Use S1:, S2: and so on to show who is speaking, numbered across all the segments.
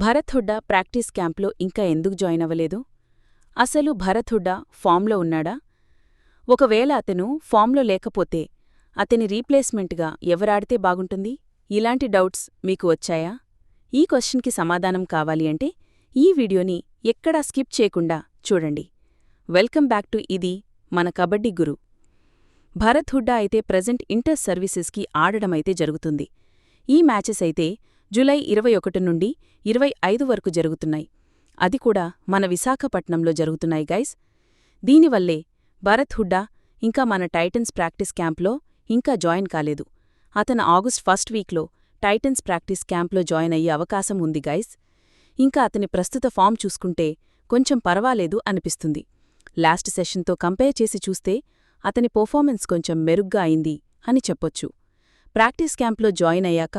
S1: Bharat Hooda practice క్యాంప్లో ఇంకా ఎందుకు జాయిన్ అవ్వలేదు? అసలు భరత్ హుడ్డా ఫామ్లో ఉన్నాడా? ఒకవేళ అతను ఫామ్లో లేకపోతే అతని రీప్లేస్మెంట్గా ఎవరాడితే బాగుంటుంది? ఇలాంటి డౌట్స్ మీకు వచ్చాయా? ఈ క్వశ్చన్కి సమాధానం కావాలి అంటే ఈ వీడియోని ఎక్కడా స్కిప్ చేయకుండా చూడండి. వెల్కమ్ బ్యాక్ టు ఇది మన కబడ్డీ గురు. భరత్ హుడ్డా అయితే ప్రెజెంట్ ఇంటర్ సర్వీసెస్కి ఆడడమైతే జరుగుతుంది. ఈ మ్యాచెస్ అయితే జూలై 21 నుండి 25 వరకు జరుగుతున్నాయి. అది కూడా మన విశాఖపట్నంలో జరుగుతున్నాయి గైస్. దీనివల్లే భరత్ హుడ్డా ఇంకా మన టైటన్స్ ప్రాక్టీస్ క్యాంప్లో ఇంకా జాయిన్ కాలేదు. అతను ఆగస్ట్ 1 వీక్లో టైటన్స్ ప్రాక్టీస్ క్యాంప్లో జాయిన్ అయ్యే అవకాశం ఉంది గైస్. ఇంకా అతని ప్రస్తుత ఫామ్ చూసుకుంటే కొంచెం పర్వాలేదు అనిపిస్తుంది. లాస్ట్ సెషన్తో కంపేర్ చేసి చూస్తే అతని పర్ఫార్మెన్స్ కొంచెం మెరుగ్గా అయింది అని చెప్పొచ్చు. ప్రాక్టీస్ క్యాంప్లో జాయిన్ అయ్యాక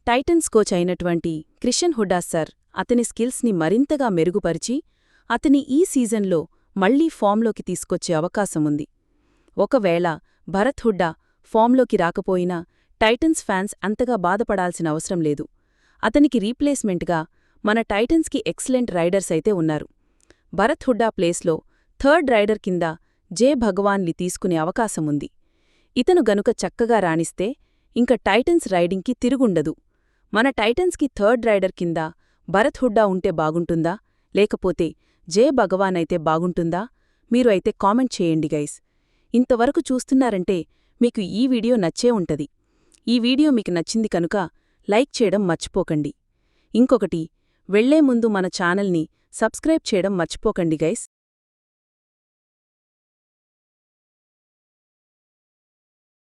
S1: టైటన్స్ కోచ్ అయినటువంటి క్రిషన్ హుడ్డా సర్ అతని స్కిల్స్ని మరింతగా మెరుగుపరిచి అతని ఈ సీజన్లో మళ్లీ ఫామ్లోకి తీసుకొచ్చే అవకాశముంది. ఒకవేళ భరత్ హుడ్డా ఫామ్లోకి రాకపోయినా టైటన్స్ ఫ్యాన్స్ అంతగా బాధపడాల్సిన అవసరం లేదు. అతనికి రీప్లేస్మెంట్గా మన టైటన్స్కి ఎక్సలెంట్ రైడర్స్ అయితే ఉన్నారు. భరత్ హుడ్డా ప్లేస్లో థర్డ్ రైడర్ కింద జే భగవాన్లి తీసుకునే అవకాశముంది. ఇతను గనుక చక్కగా రాణిస్తే ఇంక టైటన్స్ రైడింగ్కి తిరుగుండదు. మన టైటన్స్కి థర్డ్ రైడర్ కింద భరత్ హుడ్డా ఉంటే బాగుంటుందా, లేకపోతే జే భగవాన్ అయితే బాగుంటుందా? మీరు అయితే కామెంట్ చేయండి గైస్. ఇంతవరకు చూస్తున్నారంటే మీకు ఈ వీడియో నచ్చే ఉంటది. ఈ వీడియో మీకు నచ్చింది కనుక లైక్ చేయడం మర్చిపోకండి. ఇంకొకటి, వెళ్లే ముందు మన ఛానల్ని సబ్స్క్రైబ్ చేయడం మర్చిపోకండి గైస్.